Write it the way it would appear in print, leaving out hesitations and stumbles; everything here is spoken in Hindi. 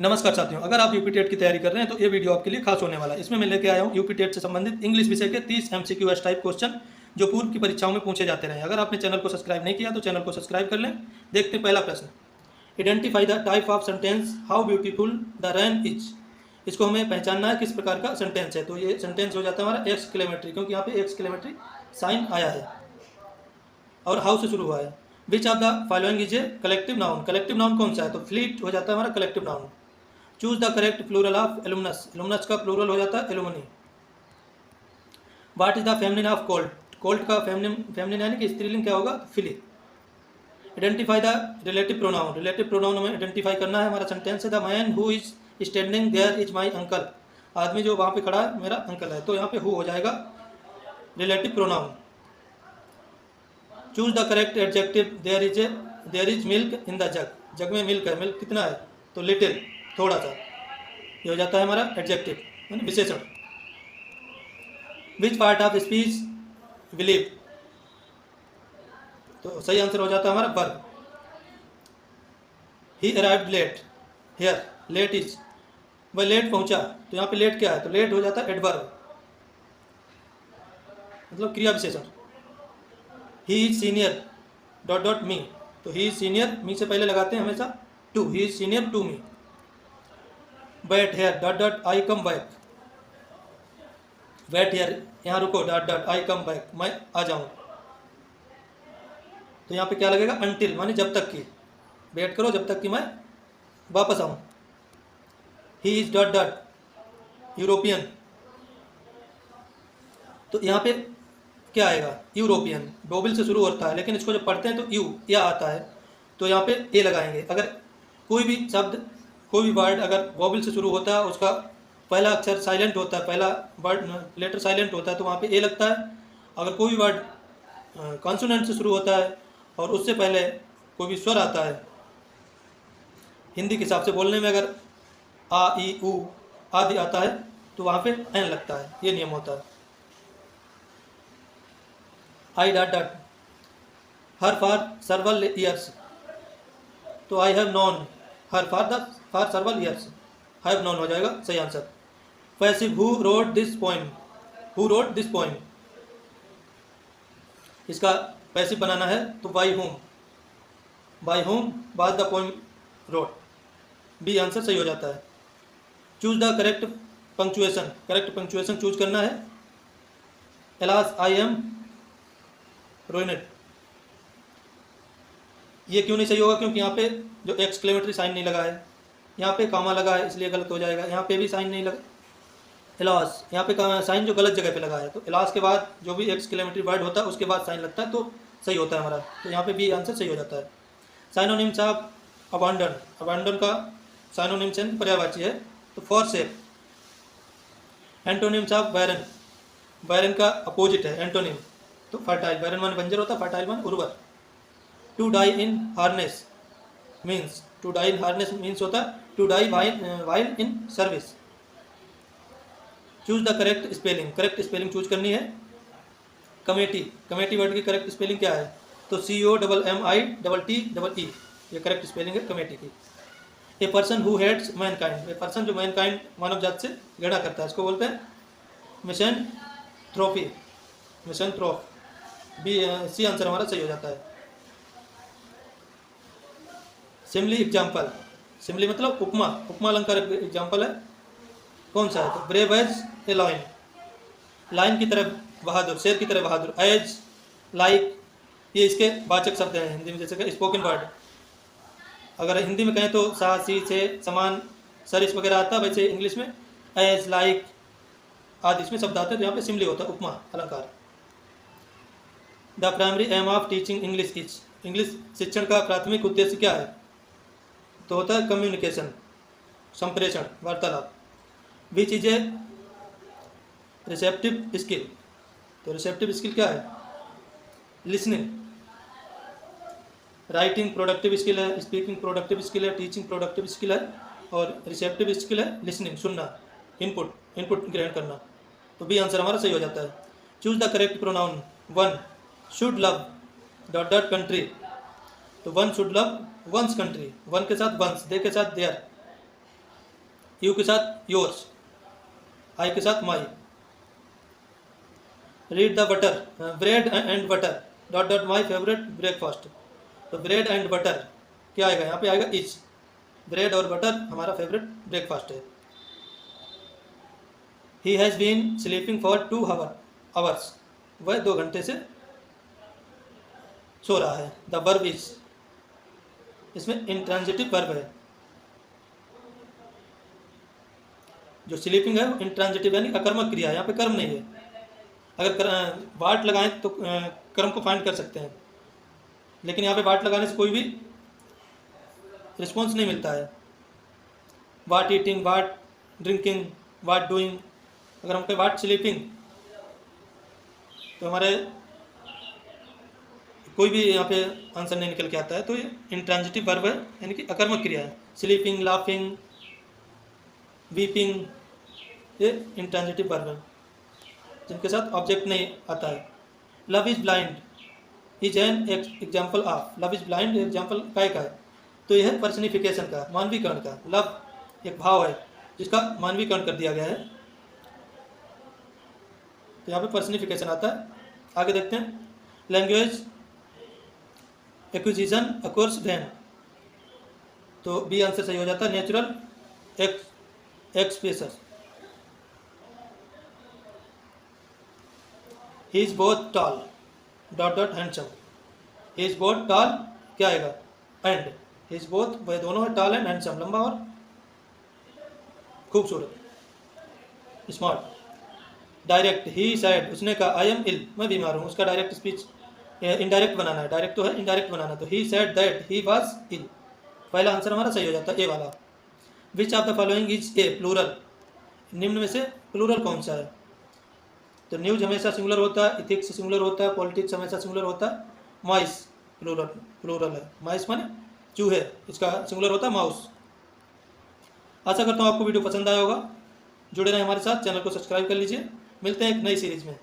नमस्कार साथियों, अगर आप यूपी टेट की तैयारी कर रहे हैं तो ये वीडियो आपके लिए खास होने वाला है। इसमें मैं लेके आया हूँ यूपी टेट से संबंधित इंग्लिश विषय के 30 एमसीक्यू टाइप क्वेश्चन जो पूर्व की परीक्षाओं में पूछे जाते रहे। अगर आपने चैनल को सब्सक्राइब नहीं किया तो चैनल को सब्सक्राइब कर लें। देखते हैं पहला प्रश्न, identify the type of sentence how beautiful the rain is. इसको हमें पहचानना है किस प्रकार का सेंटेंस है। तो ये सेंटेंस हो जाता है हमारा एक्सक्लेमेटरी, क्योंकि यहाँ पे एक्सक्लेमेटरी साइन आया है और हाउ से शुरू हुआ है। Which of the following is a collective noun. Collective noun कौन सा है? तो फ्लीट हो जाता है हमारा collective noun. Choose the correct plural of alumnus. Alumnus का प्लूरल हो जाता है alumni. What is the feminine of colt. Colt का फेमिनिन यानी कि स्त्रीलिंग क्या होगा? Filly. Identify the relative pronoun. Relative pronoun हमें आइडेंटिफाई करना है। हमारा सेंटेंस है the man who is standing there is my uncle. आदमी जो वहाँ पे खड़ा है मेरा अंकल है, तो यहाँ पे हु हो जाएगा relative pronoun. Choose the correct adjective. There is milk in the jug. Jug में मिल्क है, मिल्क कितना है? तो लिटिल, थोड़ा सा। ये हो जाता है हमारा एडजेक्टिव यानी विशेषण। Which part of speech believe. तो सही आंसर हो जाता है हमारा verb. He arrived late. Here late is, वह लेट पहुंचा। तो यहाँ पे लेट क्या है? तो लेट हो जाता है एडवर्ब, मतलब क्रिया विशेषण। ही इज सीनियर डॉट डॉट मी। तो ही इज सीनियर, मी से पहले लगाते हैं हमेशा to. He is senior to me. Wait here dot dot I come back. Wait here, यहाँ रुको, dot dot I come back, मैं आ जाऊँ। तो यहाँ पे क्या लगेगा? अनटिल, माने जब तक की। वेट करो जब तक कि मैं वापस आऊँ। He is dot dot European. तो यहाँ पे क्या आएगा? यूरोपियन। डोबिल से शुरू होता है, लेकिन इसको जब पढ़ते हैं तो यू या आता है, तो यहाँ पे ए लगाएंगे। अगर कोई भी शब्द, कोई भी वर्ड अगर वोबल से शुरू होता है, उसका पहला अक्षर साइलेंट होता है, पहला वर्ड लेटर साइलेंट होता है, तो वहाँ पे ए लगता है। अगर कोई भी वर्ड कॉन्सोनेंट से शुरू होता है और उससे पहले कोई भी स्वर आता है, हिंदी के हिसाब से बोलने में अगर आ ई ऊ आदि आता है, तो वहाँ पे एन लगता है। ये नियम होता है। I dot dot her for several years. तो I have known her for several years, have known हो जाएगा सही answer. Passive, who wrote this poem. Who wrote this poem, इसका पैसिव बनाना है तो by whom. By whom was the poem wrote. B answer सही हो जाता है। Choose the correct punctuation. Correct punctuation choose करना है। एलास आई एम रोइनेड, ये क्यों नहीं सही होगा? क्योंकि यहाँ पे जो एक्सक्लेमेटरी साइन नहीं लगा है, यहाँ पे कामा लगा है, इसलिए गलत हो जाएगा। यहाँ पे भी साइन नहीं लगा, एलास, यहाँ पे साइन जो गलत जगह पे लगा है, तो एलास के बाद जो भी एक्सक्लेमेटरी वर्ड होता है उसके बाद साइन लगता है, तो सही होता है हमारा। तो यहाँ पे बी आंसर सही हो जाता है। Synonyms of अबांडन। अबांडन का साइनोनिम्स पर्यायवाची है, तो फॉर सेफ। एंटोनिम्स ऑफ बैरन। बैरन का अपोजिट है एंटोनिम, तो फर्टाइल। बैरन मान बंजर होता है, फर्टाइल मान उर्वर। To die in harness means, to die in harness means होता है to die while in service. Choose the correct spelling. Correct spelling choose करनी है। कमेटी, कमेटी वर्ड की करेक्ट स्पेलिंग क्या है? तो COMMITTE, ये करेक्ट स्पेलिंग है कमेटी की। A person who hates mankind. A person जो मैनकाइंड मानव जात से घृणा करता है, इसको बोलते हैं misanthropy. Misanthrope, B C answer हमारा सही हो जाता है। सिमली एग्जाम्पल। सिमली मतलब उपमा, उपमा अलंकार एग्जाम्पल है। कौन सा है? तो brave as a lion. Lion की तरह बहादुर, शेर की तरह बहादुर। एज, लाइक, ये इसके वाचक शब्द हैं हिंदी में, जैसे कि स्पोकन वर्ड। अगर हिंदी में कहें तो सा, सी, से, समान, सरिस वगैरह आता है, वैसे इंग्लिश में एज, लाइक आदि इसमें शब्द आते हैं, तो यहाँ पे सिमली होता है उपमा अलंकार। The primary aim of teaching English is. English शिक्षण का प्राथमिक उद्देश्य क्या है? तो होता है कम्युनिकेशन, संप्रेषण, वार्तालाप। Which is a receptive skill. तो रिसेप्टिव स्किल क्या है? लिसनिंग। राइटिंग प्रोडक्टिव स्किल है, स्पीकिंग प्रोडक्टिव स्किल है, टीचिंग प्रोडक्टिव स्किल है, और रिसेप्टिव स्किल है लिसनिंग, सुनना, इनपुट ग्रहण करना। तो बी आंसर हमारा सही हो जाता है। Choose the correct pronoun. One should love dot dot country. तो one should love one's country, one के साथ वंस, दे के साथ देयर। यू के साथ योर्स, आई के साथ my. Read the butter, bread and butter dot dot my favourite breakfast. तो ब्रेड एंड बटर क्या आएगा, यहाँ पे आएगा इज। ब्रेड और बटर हमारा फेवरेट ब्रेकफास्ट है। He has been sleeping for 2 hours, वह 2 घंटे से सो रहा है। द वर्ब इज, इसमें इंट्रांजिटिव वर्ब है। जो स्लीपिंग है इंट्रांजिटिव यानी अकर्मक क्रिया है, यहाँ पे कर्म नहीं है। अगर वाट लगाएं तो कर्म को फाइंड कर सकते हैं, लेकिन यहाँ पे वाट लगाने से कोई भी रिस्पॉन्स नहीं मिलता है। वाट ईटिंग, वाट ड्रिंकिंग, वाट डूइंग। अगर हम कहें वाट स्लीपिंग तो हमारे कोई भी यहाँ पे आंसर नहीं निकल के आता है। तो ये इंट्रांजिटिव वर्ब है यानी कि अकर्मक क्रिया है। स्लीपिंग, लाफिंग, वीपिंग, ये इंट्रांजिटिव वर्ब है जिनके साथ ऑब्जेक्ट नहीं आता है। Love is blind is an example of, love is blind example काय का है, तो यह पर्सनिफिकेशन का, मानवीकरण का। लव एक भाव है जिसका मानवीकरण कर दिया गया है, तो यहाँ पे पर्सनिफिकेशन आता है। आगे देखते हैं। लैंग्वेज एक्विजिशन अकोर्स व्हेन, तो बी आंसर सही हो जाता है। Natural expression. He is both tall dot dot handsome. He is both tall क्या आएगा, एंड ही इज बोथ, वह दोनों है, टॉल एंड हैंडसम, लंबा और खूबसूरत, स्मार्ट। डायरेक्ट, ही सैड, उसने कहा आई एम इल, मैं बीमार हूँ। उसका डायरेक्ट स्पीच इनडायरेक्ट बनाना है, डायरेक्ट तो है, इनडायरेक्ट बनाना। तो he said that he was ill, पहला आंसर हमारा सही हो जाता है, ए वाला। Which of the following is a plural, निम्न में से प्लूरल कौन सा है। तो न्यूज हमेशा सिंगुलर होता है, इथिक्स सिंगुलर होता है, पॉलिटिक्स हमेशा सिंगुलर होता है, माइस प्लूरल है। माइस माने चूहे, इसका सिंगुलर होता है माउस। आशा करता हूँ आपको वीडियो पसंद आया होगा। जुड़े रहें हमारे साथ, चैनल को सब्सक्राइब कर लीजिए। मिलते हैं एक नई सीरीज में।